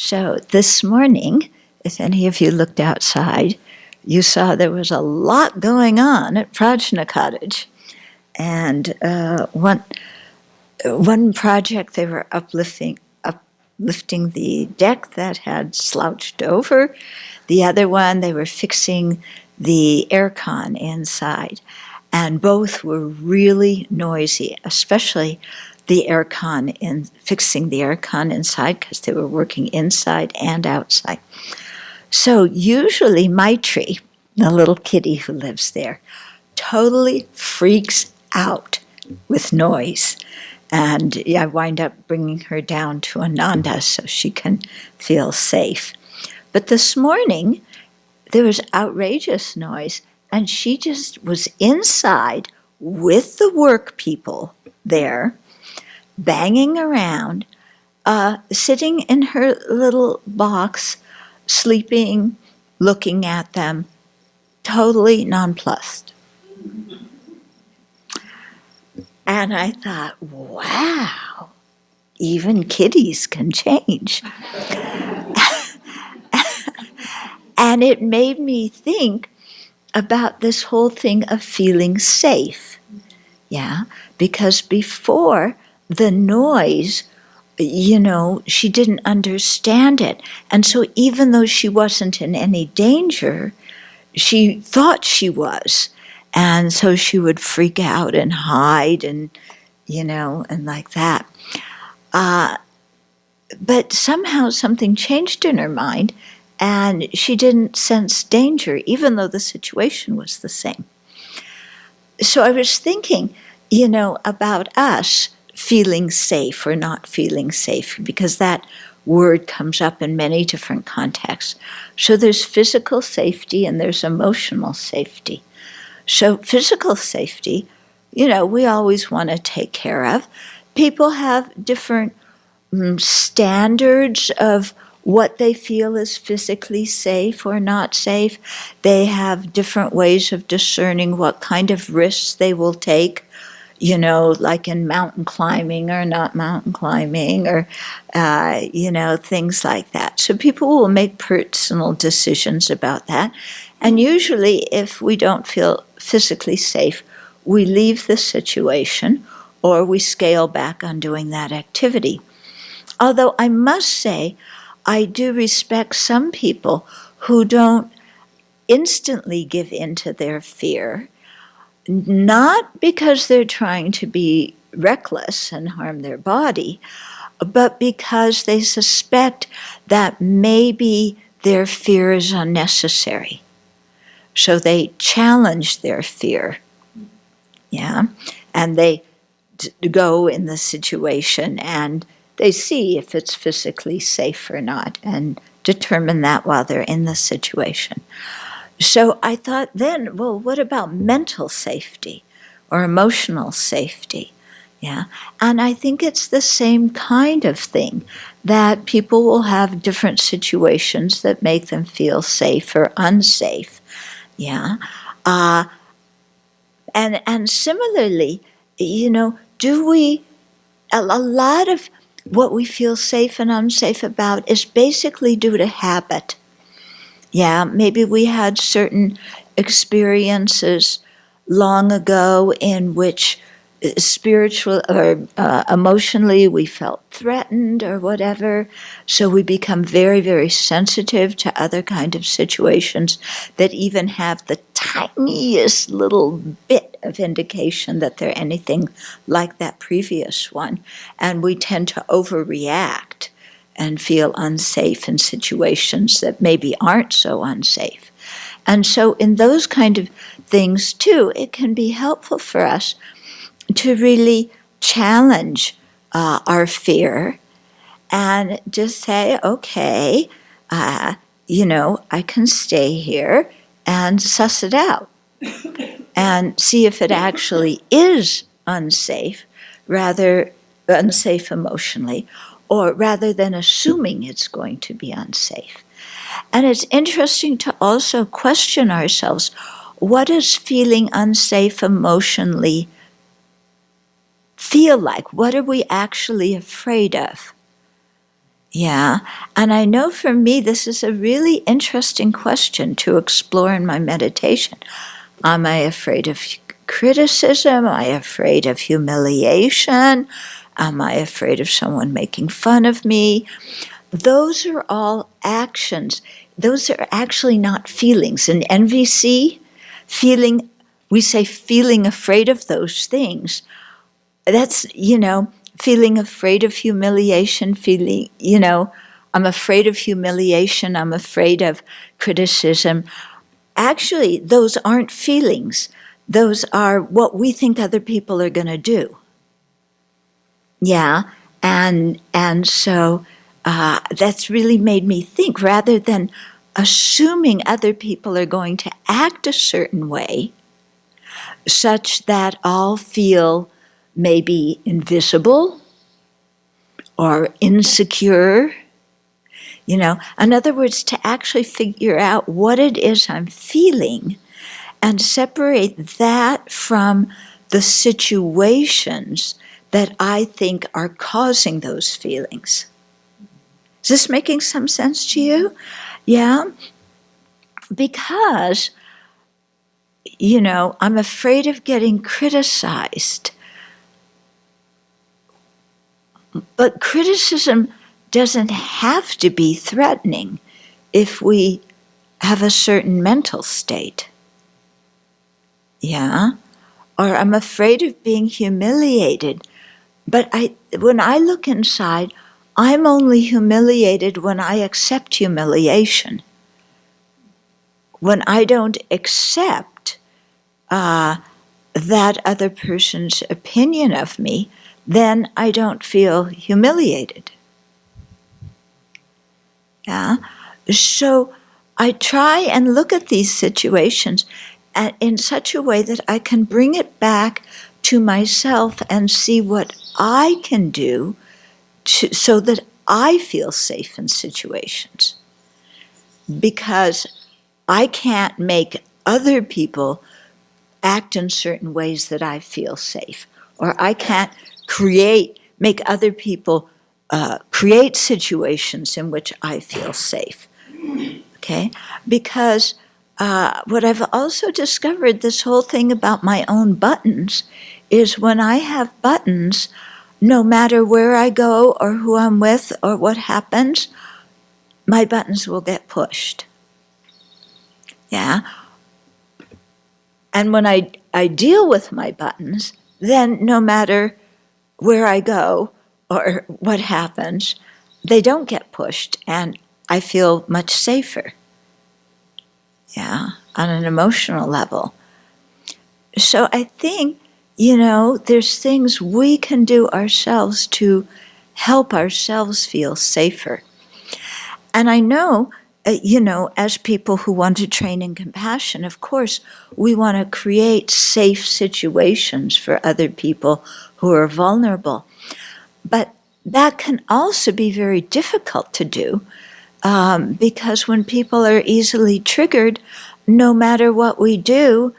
So this morning, if any of you looked outside, you saw there was a lot going on at Prajna Cottage. And one project, they were uplifting the deck that had slouched over. The other one, they were fixing the aircon inside. And both were really noisy, especially the aircon fixing the aircon inside, because they were working inside and outside. So usually Maitri, the little kitty who lives there, totally freaks out with noise. And I wind up bringing her down to Ananda so she can feel safe. But this morning, there was outrageous noise, and she just was inside with the work people there, banging around, sitting in her little box, sleeping, looking at them, totally nonplussed. And I thought, wow, even kitties can change. And it made me think about this whole thing of feeling safe. Yeah, because before the noise, she didn't understand it. And so even though she wasn't in any danger, she thought she was. And so she would freak out and hide and like that. But somehow something changed in her mind, and she didn't sense danger, even though the situation was the same. So I was thinking, about us feeling safe or not feeling safe, because that word comes up in many different contexts. So there's physical safety and there's emotional safety. So physical safety, we always want to take care of. People have different standards of what they feel is physically safe or not safe. They have different ways of discerning what kind of risks they will take, like in mountain climbing or not mountain climbing, or, things like that. So people will make personal decisions about that. And usually if we don't feel physically safe, we leave the situation or we scale back on doing that activity. Although I must say, I do respect some people who don't instantly give in to their fear, not because they're trying to be reckless and harm their body, but because they suspect that maybe their fear is unnecessary. So they challenge their fear, and they go in the situation and they see if it's physically safe or not and determine that while they're in the situation. So I thought then, well, what about mental safety or emotional safety? Yeah. And I think it's the same kind of thing, that people will have different situations that make them feel safe or unsafe. Yeah. And similarly, a lot of what we feel safe and unsafe about is basically due to habit. Yeah, maybe we had certain experiences long ago in which spiritual or emotionally we felt threatened or whatever, so we become very, very sensitive to other kind of situations that even have the tiniest little bit of indication that they're anything like that previous one, and we tend to overreact and feel unsafe in situations that maybe aren't so unsafe. And so in those kind of things too, it can be helpful for us to really challenge our fear and just say, okay, I can stay here and suss it out and see if it actually is unsafe emotionally, or rather than assuming it's going to be unsafe. And it's interesting to also question ourselves, what does feeling unsafe emotionally feel like? What are we actually afraid of? Yeah, and I know for me this is a really interesting question to explore in my meditation. Am I afraid of criticism? Am I afraid of humiliation? Am I afraid of someone making fun of me? Those are all actions. Those are actually not feelings. In NVC, feeling, we say feeling afraid of those things. That's, feeling afraid of humiliation, I'm afraid of humiliation, I'm afraid of criticism. Actually, those aren't feelings. Those are what we think other people are going to do. Yeah, and so that's really made me think, rather than assuming other people are going to act a certain way, such that I'll feel maybe invisible or insecure. In other words, to actually figure out what it is I'm feeling and separate that from the situations that I think are causing those feelings. Is this making some sense to you? Yeah? Because, I'm afraid of getting criticized. But criticism doesn't have to be threatening if we have a certain mental state. Yeah? Or I'm afraid of being humiliated. But when I look inside, I'm only humiliated when I accept humiliation. When I don't accept that other person's opinion of me, then I don't feel humiliated. Yeah? So I try and look at these situations in such a way that I can bring it back to myself and see what I can do so that I feel safe in situations. Because I can't make other people act in certain ways that I feel safe. Or I can't make other people create situations in which I feel safe. Okay? Because what I've also discovered, this whole thing about my own buttons, is when I have buttons, no matter where I go or who I'm with or what happens, my buttons will get pushed. Yeah? And when I deal with my buttons, then no matter where I go or what happens, they don't get pushed, and I feel much safer. Yeah, on an emotional level. So I think, there's things we can do ourselves to help ourselves feel safer. And I know, as people who want to train in compassion, of course, we want to create safe situations for other people who are vulnerable. But that can also be very difficult to do, because when people are easily triggered, no matter what we do,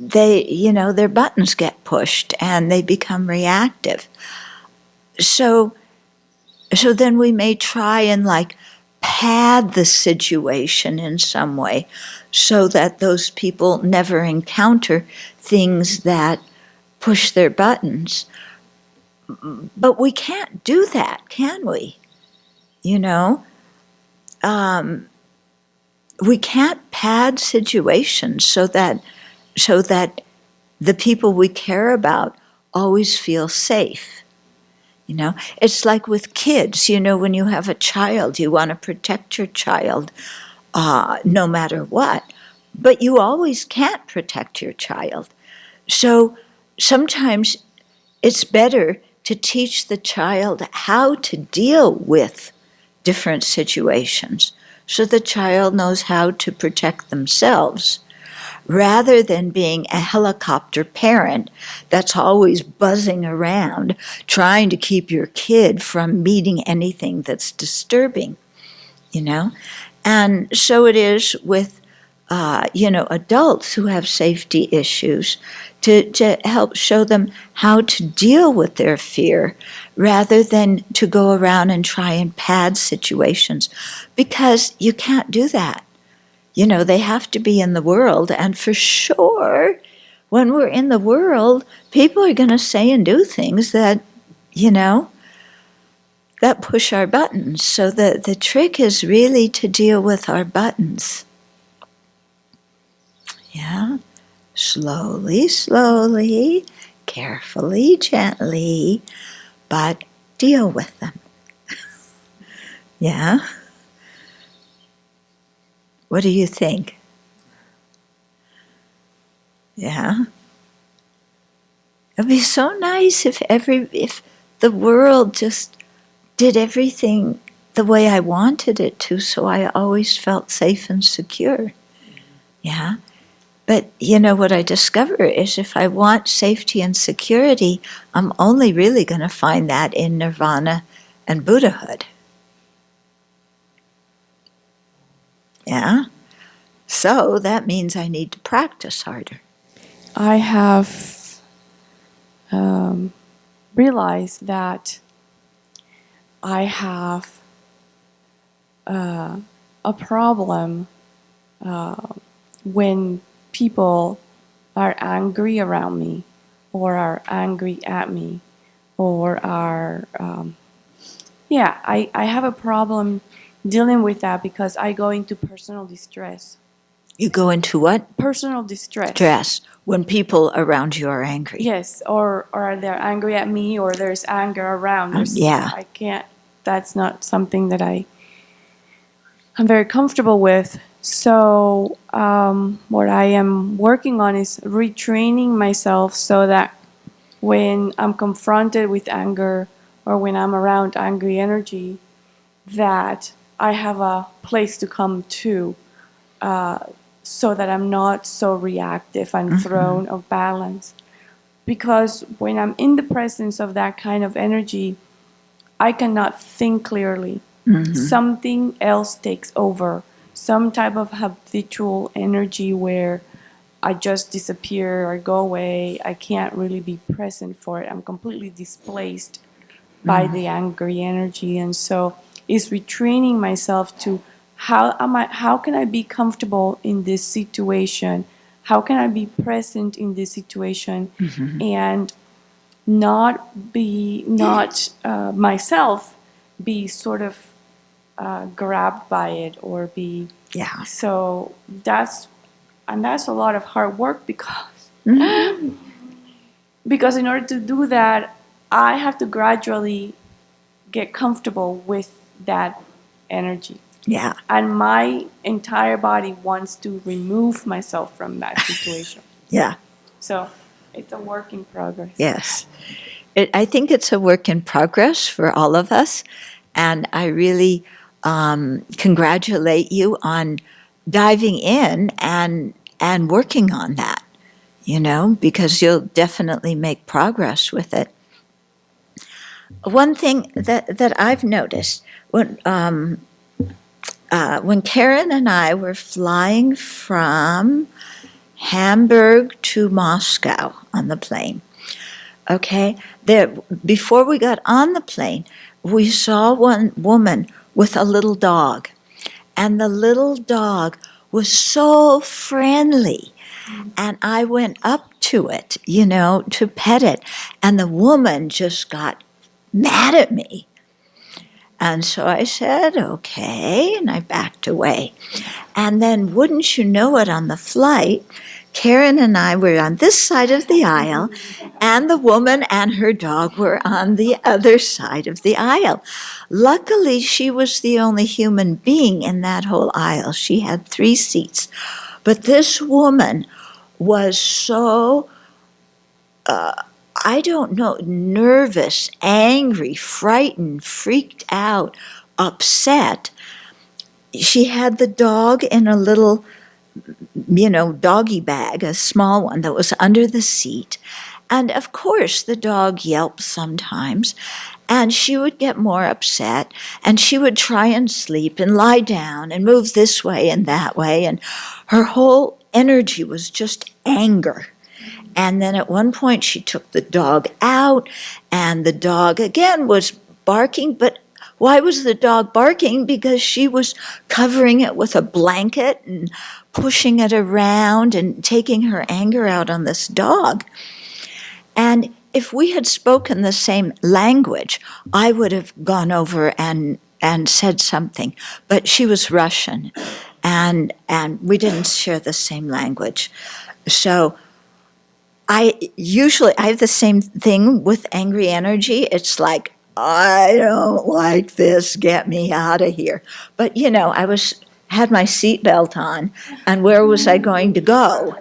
their buttons get pushed and they become reactive. So then we may try and pad the situation in some way so that those people never encounter things that push their buttons. But we can't do that, can we? We can't pad situations so that the people we care about always feel safe. It's like with kids, when you have a child, you want to protect your child no matter what. But you always can't protect your child. So sometimes it's better to teach the child how to deal with different situations so the child knows how to protect themselves, rather than being a helicopter parent that's always buzzing around trying to keep your kid from meeting anything that's disturbing, And so it is with, adults who have safety issues, to help show them how to deal with their fear rather than to go around and try and pad situations, because you can't do that. They have to be in the world, and for sure, when we're in the world, people are going to say and do things that, that push our buttons. So the trick is really to deal with our buttons. Yeah. Slowly, slowly, carefully, gently, but deal with them. Yeah? What do you think? Yeah? It'd be so nice if the world just did everything the way I wanted it to, so I always felt safe and secure. Yeah? But what I discover is if I want safety and security, I'm only really going to find that in nirvana and Buddhahood. Yeah? So that means I need to practice harder. I have realized that I have a problem when people are angry around me or are angry at me or are, I have a problem dealing with that because I go into personal distress. You go into what? Personal distress. Stress. When people around you are angry. Yes, or they're angry at me or there's anger around. I can't, that's not something that I'm very comfortable with. So what I am working on is retraining myself so that when I'm confronted with anger or when I'm around angry energy, that I have a place to come to so that I'm not so reactive and thrown off balance. Because when I'm in the presence of that kind of energy, I cannot think clearly. Something else takes over. Some type of habitual energy where I just disappear or go away. I can't really be present for it. I'm completely displaced by the angry energy. And so it's retraining myself to how can I be comfortable in this situation? How can I be present in this situation and not myself be sort of grabbed by it or be so that's a lot of hard work because because in order to do that I have to gradually get comfortable with that energy. Yeah. And my entire body wants to remove myself from that situation. Yeah. So it's a work in progress. Yes. I think it's a work in progress for all of us. And I really congratulate you on diving in and working on that, because you'll definitely make progress with it. One thing that I've noticed, when Karen and I were flying from Hamburg to Moscow on the plane, before we got on the plane, we saw one woman with a little dog, and the little dog was so friendly. And I went up to it, to pet it, and the woman just got mad at me. And so I said, okay, and I backed away. And then, wouldn't you know it, on the flight, Karen and I were on this side of the aisle, and the woman and her dog were on the other side of the aisle. Luckily, she was the only human being in that whole aisle. She had 3 seats. But this woman was so, nervous, angry, frightened, freaked out, upset. She had the dog in a little, doggy bag, a small one that was under the seat. And of course, the dog yelped sometimes, and she would get more upset, and she would try and sleep and lie down and move this way and that way, and her whole energy was just anger. And then at one point she took the dog out, and the dog again was barking, but why was the dog barking? Because she was covering it with a blanket and pushing it around and taking her anger out on this dog. And if we had spoken the same language, I would have gone over and said something. But she was Russian, and we didn't share the same language. So I have the same thing with angry energy. It's like, I don't like this, get me out of here. But I had my seatbelt on, and where was I going to go?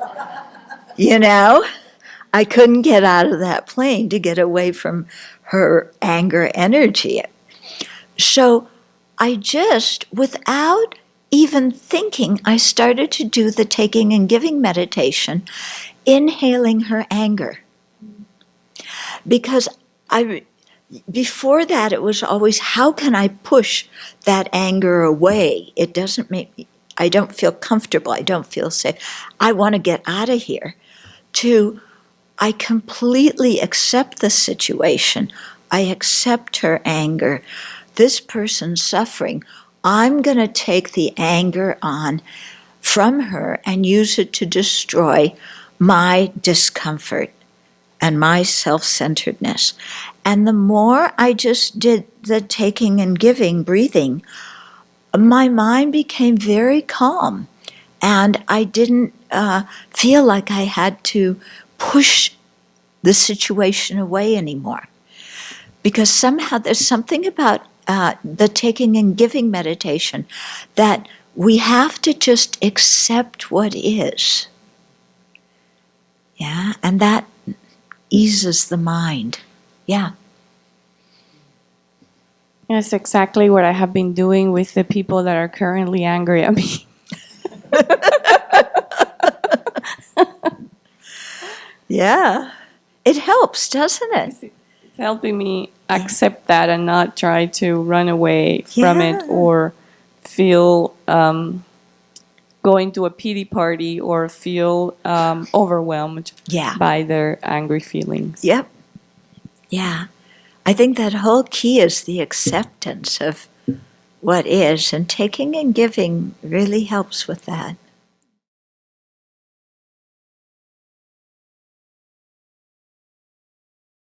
I couldn't get out of that plane to get away from her anger energy. So I just, without even thinking, I started to do the taking and giving meditation, inhaling her anger. Because before that, it was always, how can I push that anger away? It doesn't I don't feel comfortable. I don't feel safe. I want to get out of here. I completely accept the situation. I accept her anger. This person's suffering. I'm going to take the anger on from her and use it to destroy my discomfort and my self-centeredness. And the more I just did the taking and giving, breathing, my mind became very calm. And I didn't feel like I had to push the situation away anymore. Because somehow there's something about the taking and giving meditation that we have to just accept what is. Yeah, and that eases the mind. Yeah. That's exactly what I have been doing with the people that are currently angry at me. Yeah. It helps, doesn't it? It's helping me accept that and not try to run away from it or feel going to a pity party or feel overwhelmed by their angry feelings. Yep. Yeah. I think that whole key is the acceptance of what is, and taking and giving really helps with that.